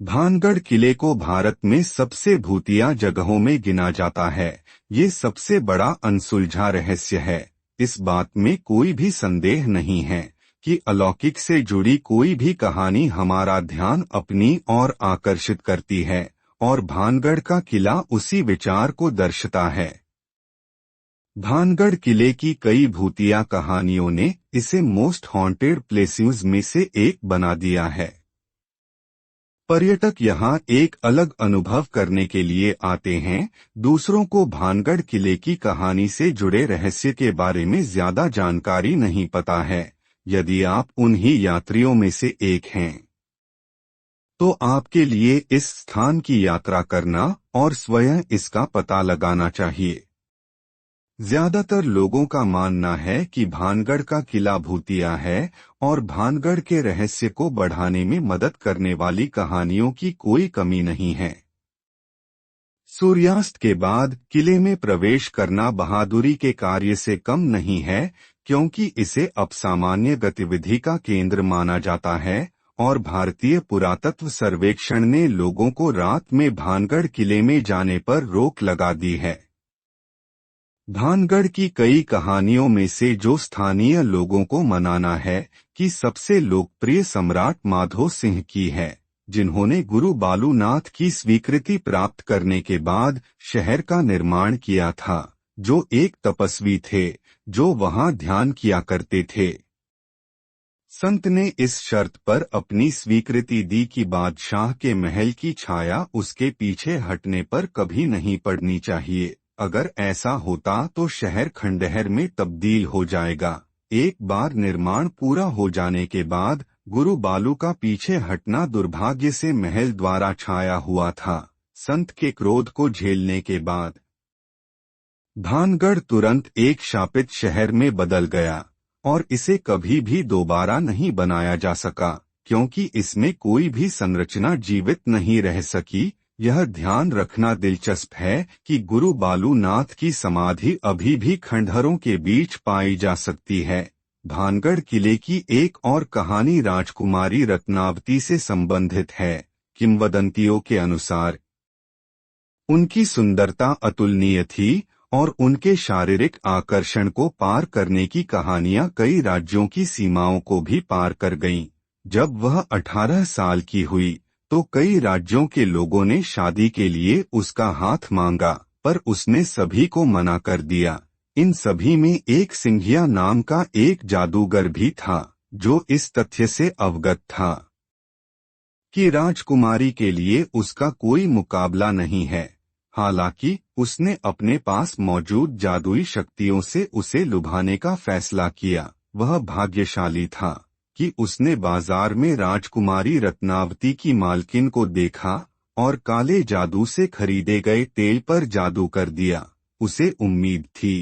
भानगढ़ किले को भारत में सबसे भूतिया जगहों में गिना जाता है। ये सबसे बड़ा अनसुलझा रहस्य है। इस बात में कोई भी संदेह नहीं है कि अलौकिक से जुड़ी कोई भी कहानी हमारा ध्यान अपनी ओर आकर्षित करती है, और भानगढ़ का किला उसी विचार को दर्शाता है। भानगढ़ किले की कई भूतिया कहानियों ने इसे मोस्ट हॉन्टेड प्लेसेस में से एक बना दिया है। पर्यटक यहाँ एक अलग अनुभव करने के लिए आते हैं। दूसरों को भानगढ़ किले की कहानी से जुड़े रहस्य के बारे में ज्यादा जानकारी नहीं पता है। यदि आप उन्हीं यात्रियों में से एक हैं, तो आपके लिए इस स्थान की यात्रा करना और स्वयं इसका पता लगाना चाहिए। ज्यादातर लोगों का मानना है कि भानगढ़ का किला भूतिया है और भानगढ़ के रहस्य को बढ़ाने में मदद करने वाली कहानियों की कोई कमी नहीं है। सूर्यास्त के बाद किले में प्रवेश करना बहादुरी के कार्य से कम नहीं है, क्योंकि इसे असामान्य गतिविधि का केंद्र माना जाता है, और भारतीय पुरातत्व सर्वेक्षण ने लोगों को रात में भानगढ़ किले में जाने पर रोक लगा दी है। भानगढ़ की कई कहानियों में से जो स्थानीय लोगों को मनाना है कि सबसे लोकप्रिय सम्राट माधो सिंह की है, जिन्होंने गुरु बालूनाथ की स्वीकृति प्राप्त करने के बाद शहर का निर्माण किया था, जो एक तपस्वी थे जो वहां ध्यान किया करते थे। संत ने इस शर्त पर अपनी स्वीकृति दी कि बादशाह के महल की छाया उसके पीछे हटने पर कभी नहीं पड़नी चाहिए। अगर ऐसा होता तो शहर खंडहर में तब्दील हो जाएगा। एक बार निर्माण पूरा हो जाने के बाद गुरु बालू का पीछे हटना दुर्भाग्य से महल द्वारा छाया हुआ था। संत के क्रोध को झेलने के बाद भानगढ़ तुरंत एक शापित शहर में बदल गया, और इसे कभी भी दोबारा नहीं बनाया जा सका, क्योंकि इसमें कोई भी संरचना जीवित नहीं रह सकी। यह ध्यान रखना दिलचस्प है कि गुरु बालूनाथ की समाधि अभी भी खंडहरों के बीच पाई जा सकती है। भानगढ़ किले की एक और कहानी राजकुमारी रत्नावती से संबंधित है। किंवदंतियों के अनुसार उनकी सुंदरता अतुलनीय थी, और उनके शारीरिक आकर्षण को पार करने की कहानियां कई राज्यों की सीमाओं को भी पार कर गईं। जब वह 18 साल की हुई तो कई राज्यों के लोगों ने शादी के लिए उसका हाथ मांगा, पर उसने सभी को मना कर दिया। इन सभी में एक सिंघिया नाम का एक जादूगर भी था, जो इस तथ्य से अवगत था कि राजकुमारी के लिए उसका कोई मुकाबला नहीं है। हालांकि उसने अपने पास मौजूद जादुई शक्तियों से उसे लुभाने का फैसला किया। वह भाग्यशाली था कि उसने बाजार में राजकुमारी रत्नावती की मालकिन को देखा और काले जादू से खरीदे गए तेल पर जादू कर दिया। उसे उम्मीद थी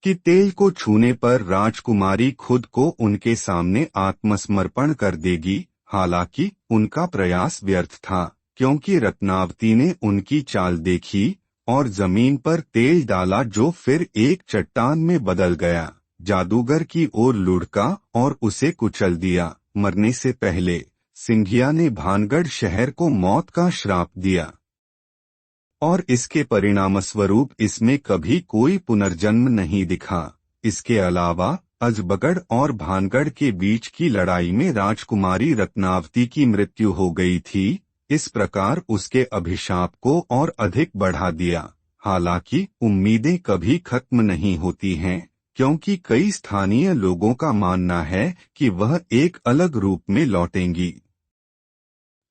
कि तेल को छूने पर राजकुमारी खुद को उनके सामने आत्मसमर्पण कर देगी। हालांकि उनका प्रयास व्यर्थ था, क्योंकि रत्नावती ने उनकी चाल देखी और जमीन पर तेल डाला, जो फिर एक चट्टान में बदल गया। जादूगर की ओर लुढ़का और उसे कुचल दिया। मरने से पहले सिंघिया ने भानगढ़ शहर को मौत का श्राप दिया, और इसके परिणामस्वरूप इसमें कभी कोई पुनर्जन्म नहीं दिखा। इसके अलावा अजबगढ़ और भानगढ़ के बीच की लड़ाई में राजकुमारी रत्नावती की मृत्यु हो गई थी। इस प्रकार उसके अभिशाप को और अधिक बढ़ा दिया। हालांकि उम्मीदें कभी खत्म नहीं होती हैं, क्योंकि कई स्थानीय लोगों का मानना है कि वह एक अलग रूप में लौटेंगी।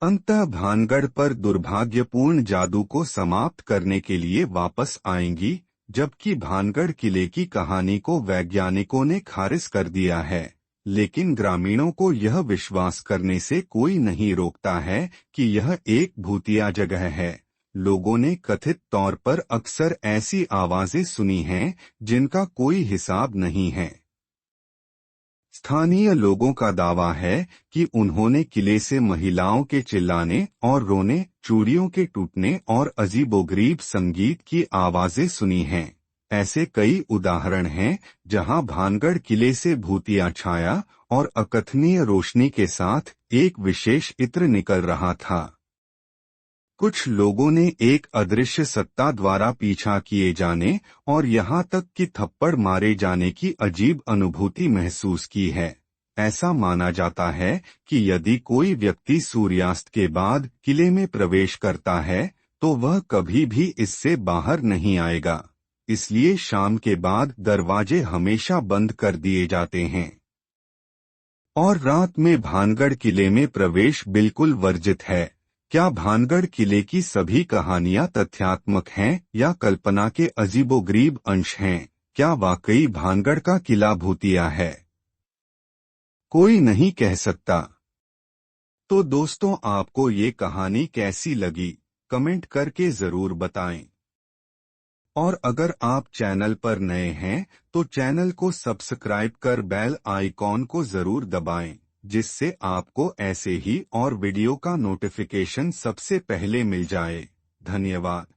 अंततः भानगढ़ पर दुर्भाग्यपूर्ण जादू को समाप्त करने के लिए वापस आएंगी, जबकि भानगढ़ किले की कहानी को वैज्ञानिकों ने खारिज कर दिया है। लेकिन ग्रामीणों को यह विश्वास करने से कोई नहीं रोकता है कि यह एक भूतिया जगह है। लोगों ने कथित तौर पर अक्सर ऐसी आवाजें सुनी हैं जिनका कोई हिसाब नहीं है। स्थानीय लोगों का दावा है कि उन्होंने किले से महिलाओं के चिल्लाने और रोने, चूड़ियों के टूटने और अजीबोगरीब संगीत की आवाजें सुनी हैं। ऐसे कई उदाहरण हैं जहां भानगढ़ किले से भूतिया छाया और अकथनीय रोशनी के साथ एक विशेष इत्र निकल रहा था। कुछ लोगों ने एक अदृश्य सत्ता द्वारा पीछा किए जाने और यहाँ तक कि थप्पड़ मारे जाने की अजीब अनुभूति महसूस की है। ऐसा माना जाता है कि यदि कोई व्यक्ति सूर्यास्त के बाद किले में प्रवेश करता है तो वह कभी भी इससे बाहर नहीं आएगा। इसलिए शाम के बाद दरवाजे हमेशा बंद कर दिए जाते हैं और रात में भानगढ़ किले में प्रवेश बिल्कुल वर्जित है। क्या भानगढ़ किले की सभी कहानियां तथ्यात्मक हैं या कल्पना के अजीबोगरीब अंश हैं? क्या वाकई भानगढ़ का किला भूतिया है? कोई नहीं कह सकता। तो दोस्तों, आपको ये कहानी कैसी लगी कमेंट करके जरूर बताएं। और अगर आप चैनल पर नए हैं तो चैनल को सब्सक्राइब कर बेल आइकॉन को जरूर दबाएं, जिससे आपको ऐसे ही और वीडियो का नोटिफिकेशन सबसे पहले मिल जाए। धन्यवाद।